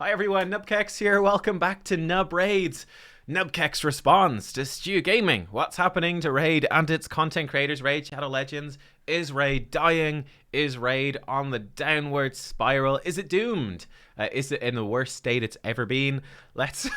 Hi everyone, nubkeks here. Welcome back to Nub Raids. Nubkeks responds to Stew Gaming. What's happening to Raid and its content creators? Raid Shadow Legends. Is Raid dying? Is Raid on the downward spiral? Is it doomed? Is it in the worst state it's ever been? Let's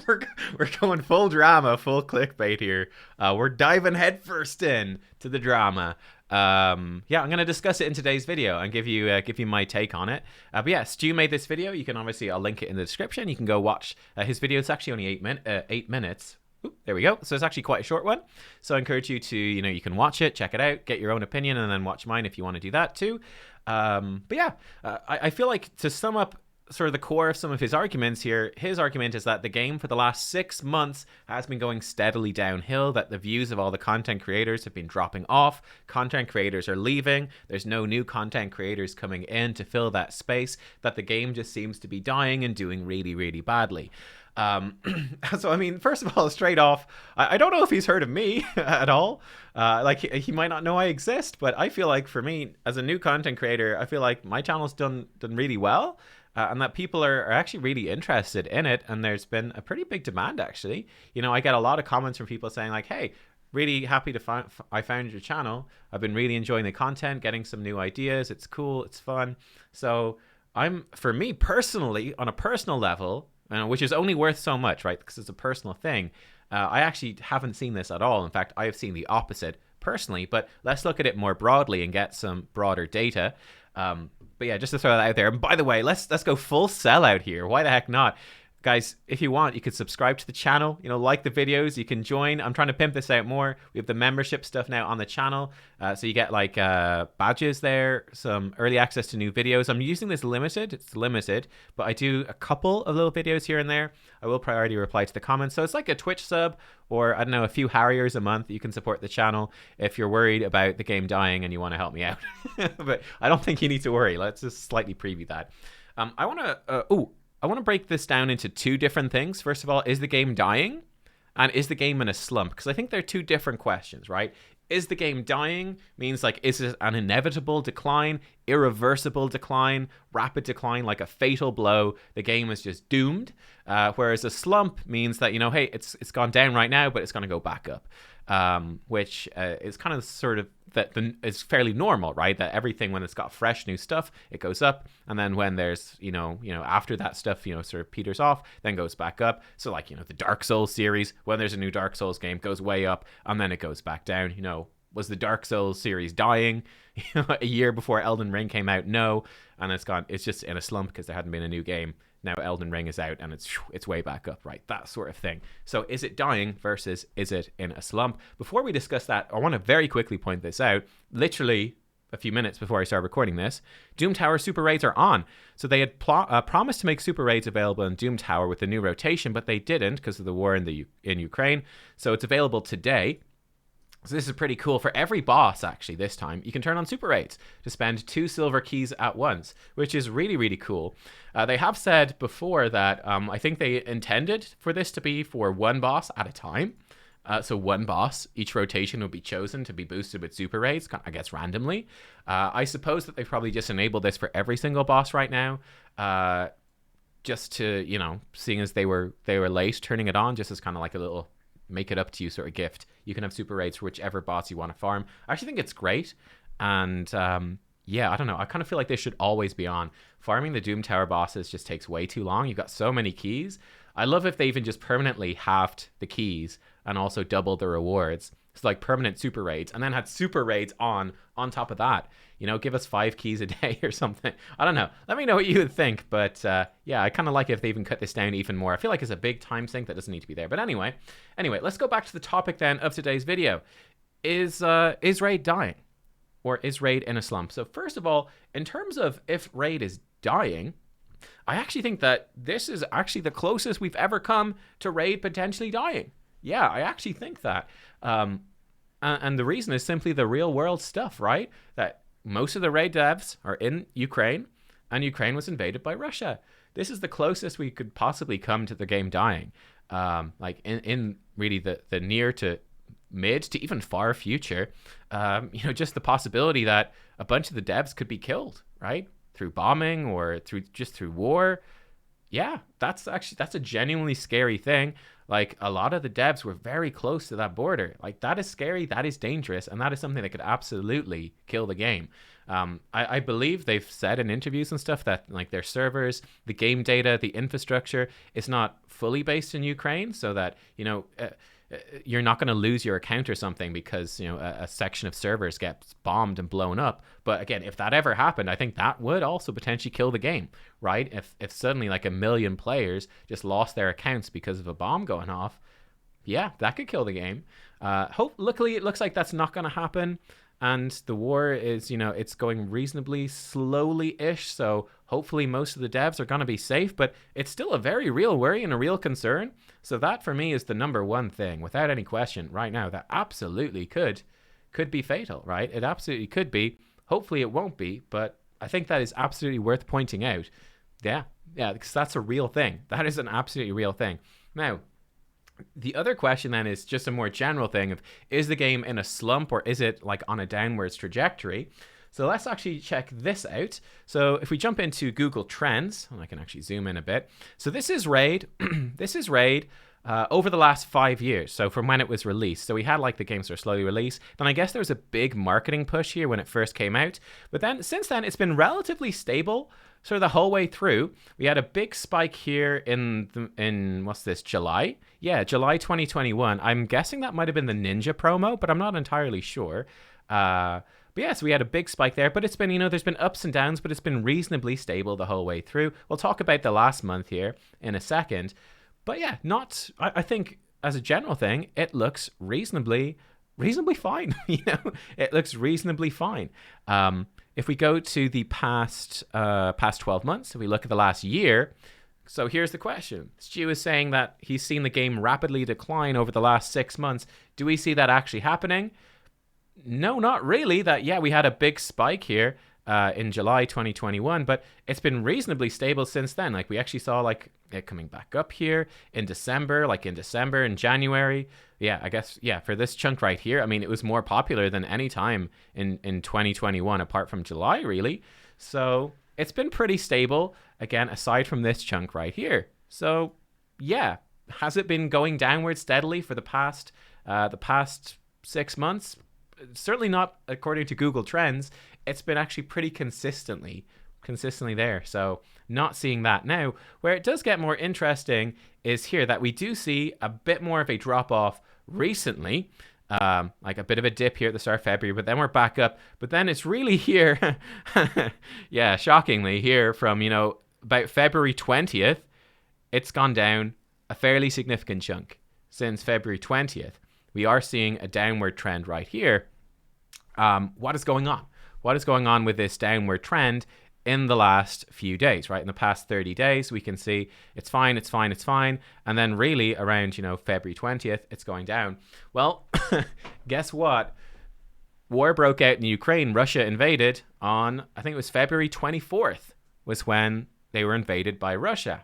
we're going full drama, full clickbait here. We're diving headfirst in to the drama. Yeah, I'm going to discuss it in today's video and give you my take on it. But yeah, Stu made this video. You can obviously, I'll link it in the description. You can go watch his video. It's actually only 8 minutes. Ooh, there we go. So it's actually quite a short one. So I encourage you to, you can watch it, check it out, get your own opinion, and then watch mine if you want to do that too. But yeah, I feel like to sum up sort of the core of some of his arguments here, his argument is that the game for the last 6 months has been going steadily downhill, that the views of all the content creators have been dropping off, content creators are leaving, there's no new content creators coming in to fill that space, that the game just seems to be dying and doing really, really badly. So, I mean, first of all, straight off, I don't know if he's heard of me at all. Like, he might not know I exist, but I feel like for me, as a new content creator, I feel like my channel's done really well. And that people are actually really interested in it. And there's been a pretty big demand, actually. I get a lot of comments from people saying like, hey, really happy to I found your channel. I've been really enjoying the content, getting some new ideas. It's cool. It's fun. So for me personally, on a personal level, which is only worth so much, right? Because it's a personal thing. I actually haven't seen this at all. In fact, I have seen the opposite personally. But let's look at it more broadly and get some broader data. But yeah, just to throw that out there. And by the way, let's go full sellout here. Why the heck not? Guys, if you want, you could subscribe to the channel, like the videos, you can join. I'm trying to pimp this out more. We have the membership stuff now on the channel. So you get like badges there, some early access to new videos. I'm using this limited, it's limited, but I do a couple of little videos here and there. I will priority reply to the comments. So it's like a Twitch sub or I don't know, a few Harriers a month. You can support the channel if you're worried about the game dying and you want to help me out. But I don't think you need to worry. Let's just slightly preview that. I want to break this down into two different things. First of all, is the game dying? And is the game in a slump? Because I think they're two different questions, right? Is the game dying? Means like, is it an inevitable decline, irreversible decline, rapid decline, like a fatal blow? The game is just doomed. Whereas a slump means that, hey, it's gone down right now, but it's going to go back up. Which is kind of sort of it's fairly normal, right? That everything, when it's got fresh new stuff, it goes up, and then when there's after that stuff sort of peters off, then goes back up. So like the Dark Souls series, when there's a new Dark Souls game, goes way up and then it goes back down. Was the Dark Souls series dying a year before Elden Ring came out? No. And it's just in a slump because there hadn't been a new game. Now Elden Ring is out and it's way back up, right? That sort of thing. So is it dying versus is it in a slump? Before we discuss that, I want to very quickly point this out. Literally a few minutes before I start recording this, Doom Tower Super Raids are on. So they had promised to make Super Raids available in Doom Tower with the new rotation, but they didn't because of the war in Ukraine. So it's available today. So this is pretty cool. For every boss, actually, this time, you can turn on Super Raids to spend 2 silver keys at once, which is really, really cool. They have said before that I think they intended for this to be for one boss at a time. So one boss, each rotation would be chosen to be boosted with Super Raids, I guess randomly. I suppose that they've probably just enabled this for every single boss right now. Just to, seeing as they were late turning it on, just as kind of like a little make it up to you sort of gift. You can have Super Raids for whichever boss you want to farm. I actually think it's great. And yeah, I don't know. I kind of feel like they should always be on. Farming the Doom Tower bosses just takes way too long. You've got so many keys. I love if they even just permanently halved the keys and also doubled the rewards. It's like permanent Super Raids and then had Super Raids on top of that. Give us 5 keys a day or something. I don't know. Let me know what you would think. But yeah, I kind of like it if they even cut this down even more. I feel like it's a big time sink that doesn't need to be there. But anyway, let's go back to the topic then of today's video. Is Raid dying? Or is Raid in a slump? So first of all, in terms of if Raid is dying, I actually think that this is actually the closest we've ever come to Raid potentially dying. Yeah, I actually think that. And the reason is simply the real world stuff, right? That most of the Raid devs are in Ukraine, and Ukraine was invaded by Russia. This is the closest we could possibly come to the game dying. Like in really the near to mid to even far future, just the possibility that a bunch of the devs could be killed, right? through bombing or through war. Yeah, that's a genuinely scary thing. Like, a lot of the devs were very close to that border. Like, that is scary, that is dangerous, and that is something that could absolutely kill the game. I believe they've said in interviews and stuff that, like, their servers, the game data, the infrastructure is not fully based in Ukraine, so that, you're not going to lose your account or something because, a section of servers gets bombed and blown up. But again, if that ever happened, I think that would also potentially kill the game, right? If suddenly like 1 million players just lost their accounts because of a bomb going off, yeah, that could kill the game. Luckily, it looks like that's not going to happen. And the war is, it's going reasonably slowly-ish, so hopefully most of the devs are going to be safe, but it's still a very real worry and a real concern. So that, for me, is the number one thing, without any question, right now, that absolutely could be fatal, right? It absolutely could be. Hopefully it won't be, but I think that is absolutely worth pointing out. Yeah, because that's a real thing. That is an absolutely real thing. Now, the other question then is just a more general thing of, is the game in a slump or is it like on a downwards trajectory? So let's actually check this out. So if we jump into Google Trends, and I can actually zoom in a bit. So this is Raid. This is Raid over the last 5 years. So from when it was released. So we had like the game sort of slowly release. Then I guess there was a big marketing push here when it first came out. But then since then, it's been relatively stable. So the whole way through, we had a big spike here in what's this, July? Yeah, July 2021. I'm guessing that might have been the Ninja promo, but I'm not entirely sure. But yeah, so we had a big spike there, but it's been, there's been ups and downs, but it's been reasonably stable the whole way through. We'll talk about the last month here in a second. But yeah, I think as a general thing, it looks reasonably fine. It looks reasonably fine. If we go to the past 12 months, if we look at the last year, so here's the question. Stu is saying that he's seen the game rapidly decline over the last 6 months. Do we see that actually happening? No, not really. We had a big spike here in July 2021, but it's been reasonably stable since then. Like, we actually saw like it coming back up here in December, and January. Yeah, I guess, for this chunk right here, I mean, it was more popular than any time in 2021, apart from July, really. So it's been pretty stable, again, aside from this chunk right here. So yeah, has it been going downward steadily for the past 6 months? Certainly not according to Google Trends. It's been actually pretty consistently there. So not seeing that. Now, where it does get more interesting is here that we do see a bit more of a drop off recently, like a bit of a dip here at the start of February, but then we're back up. But then it's really here, yeah, shockingly here from, about February 20th, it's gone down a fairly significant chunk. Since February 20th, we are seeing a downward trend right here. What is going on? What is going on with this downward trend in the last few days, right? In the past 30 days, we can see it's fine. And then really around, February 20th, it's going down. Well, guess what? War broke out in Ukraine. Russia invaded on, I think it was February 24th was when they were invaded by Russia.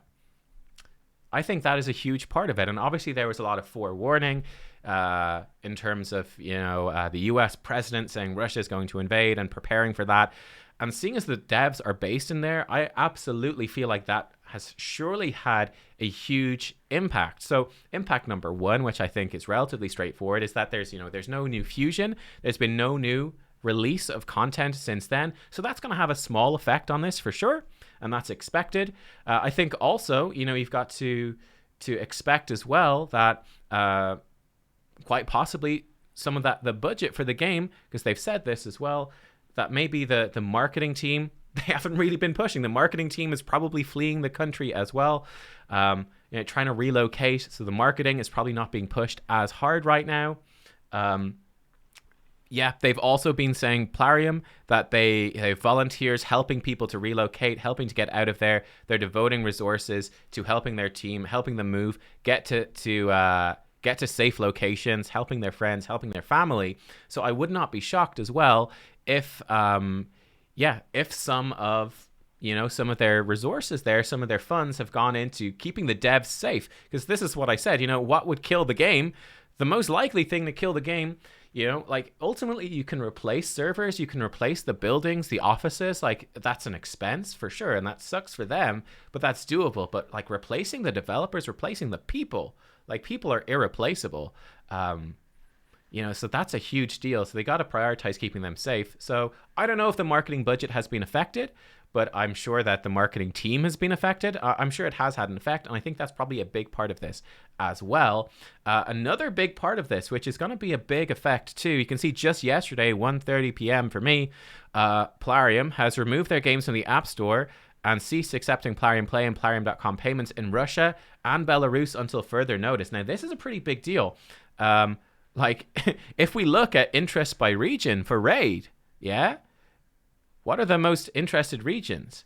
I think that is a huge part of it. And obviously there was a lot of forewarning in terms of, the US president saying Russia is going to invade and preparing for that. And seeing as the devs are based in there, I absolutely feel like that has surely had a huge impact. So impact number one, which I think is relatively straightforward, is that there's no new fusion. There's been no new release of content since then. So that's going to have a small effect on this for sure. And that's expected. I think also, you've got to expect as well that quite possibly some of the budget for the game, because they've said this as well, that maybe the marketing team, they haven't really been pushing. The marketing team is probably fleeing the country as well, trying to relocate. So the marketing is probably not being pushed as hard right now. They've also been saying, Plarium, that they have volunteers helping people to relocate, helping to get out of there. They're devoting resources to helping their team, helping them move, get to safe locations, helping their friends, helping their family. So I would not be shocked as well if some of their resources there, some of their funds have gone into keeping the devs safe. Because this is what I said, what would kill the game? The most likely thing to kill the game, You know, like ultimately you can replace servers, you can replace the buildings, the offices. Like that's an expense for sure, and that sucks for them, but that's doable. But like replacing the developers, replacing the people, like people are irreplaceable. You know, so that's a huge deal. So they got to prioritize keeping them safe. So I don't know if the marketing budget has been affected, but I'm sure that the marketing team has been affected. I'm sure it has had an effect, and I think that's probably a big part of this as well. Another big part of this, which is going to be a big effect too, you can see just yesterday, 1:30 p.m. for me, Plarium has removed their games from the App Store and ceased accepting Plarium Play and Plarium.com payments in Russia and Belarus until further notice. Now, this is a pretty big deal. Like, if we look at interest by region for Raid, yeah? What are the most interested regions?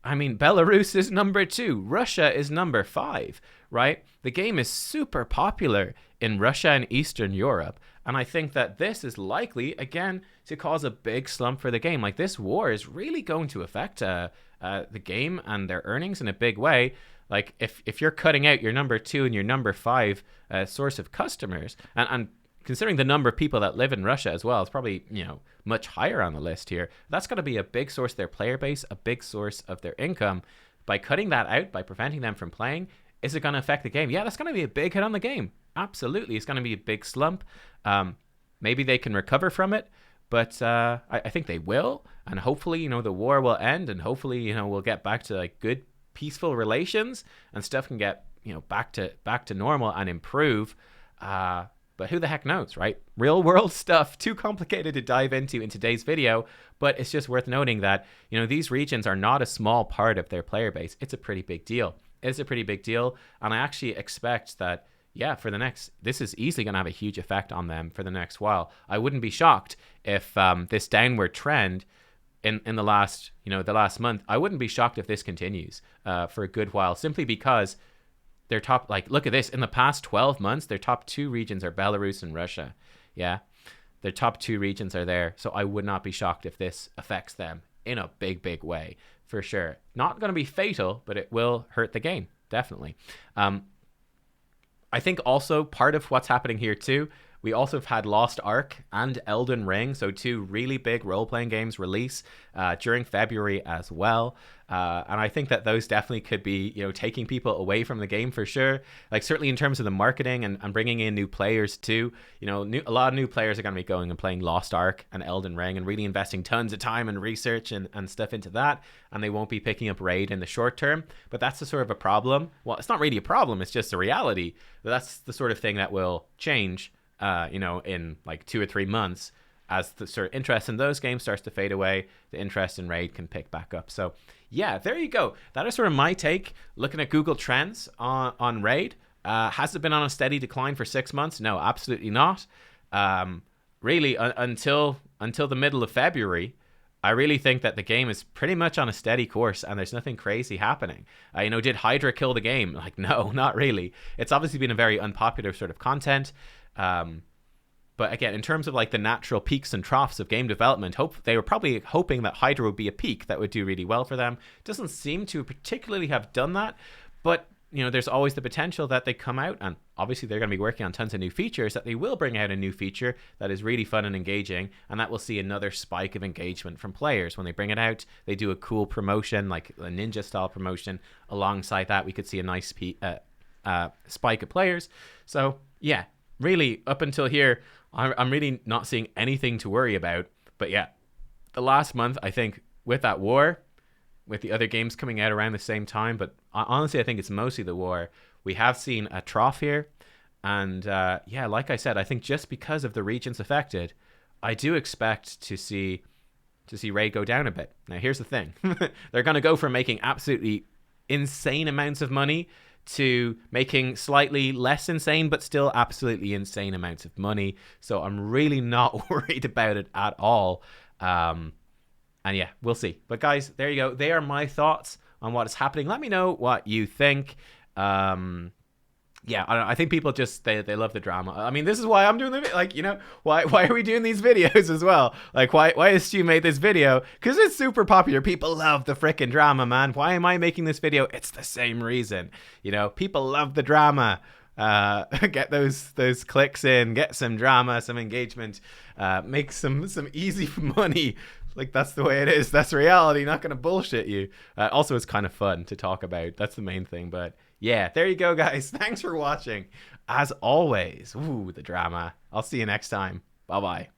I mean, Belarus is number 2. Russia is number 5, right? The game is super popular in Russia and Eastern Europe. And I think that this is likely, again, to cause a big slump for the game. Like, this war is really going to affect the game and their earnings in a big way. Like, if you're cutting out your number 2 and your number 5 source of customers, and considering the number of people that live in Russia as well, it's probably, you know, much higher on the list here. That's going to be a big source of their player base, a big source of their income. By cutting that out, by preventing them from playing, is it going to affect the game? Yeah, that's going to be a big hit on the game. Absolutely. It's going to be a big slump. Maybe they can recover from it, but I think they will. And hopefully, you know, the war will end, and hopefully, you know, we'll get back to like good, peaceful relations, and stuff can get, you know, back to normal and improve. But who the heck knows, right? Real world stuff, too complicated to dive into in today's video, but it's just worth noting that, you know, these regions are not a small part of their player base. It's a pretty big deal. It's a pretty big deal. And I actually expect that, yeah, this is easily going to have a huge effect on them for the next while. I wouldn't be shocked if this downward trend in the last month, I wouldn't be shocked if this continues for a good while, simply because their top, like, look at this. In the past 12 months, their top 2 regions are Belarus and Russia. Yeah, their top 2 regions are there. So I would not be shocked if this affects them in a big, big way, for sure. Not going to be fatal, but it will hurt the game, definitely. I think also part of what's happening here too, we also have had Lost Ark and Elden Ring, so 2 really big role-playing games release during February as well. And I think that those definitely could be, you know, taking people away from the game for sure. Like, certainly in terms of the marketing and bringing in new players too. You know, a lot of new players are going to be going and playing Lost Ark and Elden Ring and really investing tons of time and research and stuff into that. And they won't be picking up Raid in the short term. But that's the sort of a problem. Well, it's not really a problem. It's just a reality. That's the sort of thing that will change, you know, in like 2 or 3 months. As the sort of interest in those games starts to fade away, the interest in Raid can pick back up. So yeah, there you go. That is sort of my take looking at Google Trends on Raid. Has it been on a steady decline for 6 months? No, absolutely not. Really, until the middle of February, I really think that the game is pretty much on a steady course and there's nothing crazy happening. You know, did Hydra kill the game? Like, no, not really. It's obviously been a very unpopular sort of content. But again, in terms of like the natural peaks and troughs of game development, they were probably hoping that Hydra would be a peak that would do really well for them. Doesn't seem to particularly have done that, but you know, there's always the potential that they come out, and obviously they're going to be working on tons of new features, that they will bring out a new feature that is really fun and engaging, and that will see another spike of engagement from players. When they bring it out, they do a cool promotion, like a ninja style promotion. Alongside that, we could see a nice spike of players. So yeah, really up until here, I'm really not seeing anything to worry about. But yeah, the last month, I think, with that war, with the other games coming out around the same time, but honestly, I think it's mostly the war, we have seen a trough here. And yeah, like I said, I think just because of the regions affected, I do expect to see Raid go down a bit. Now, here's the thing. They're going to go from making absolutely insane amounts of money to making slightly less insane, but still absolutely insane amounts of money. So I'm really not worried about it at all. And yeah, we'll see. But guys, there you go. They are my thoughts on what is happening. Let me know what you think. Yeah, I don't know. I think people just, they love the drama. I mean, this is why I'm doing the, like, you know, why are we doing these videos as well? Like, why has Stu made this video? Because it's super popular. People love the frickin' drama, man. Why am I making this video? It's the same reason. You know, people love the drama. Get those clicks in, get some drama, some engagement, make some easy money. Like, that's the way it is. That's reality. Not gonna bullshit you. Also, it's kind of fun to talk about. That's the main thing. But yeah, there you go, guys. Thanks for watching. As always, ooh, the drama. I'll see you next time. Bye bye.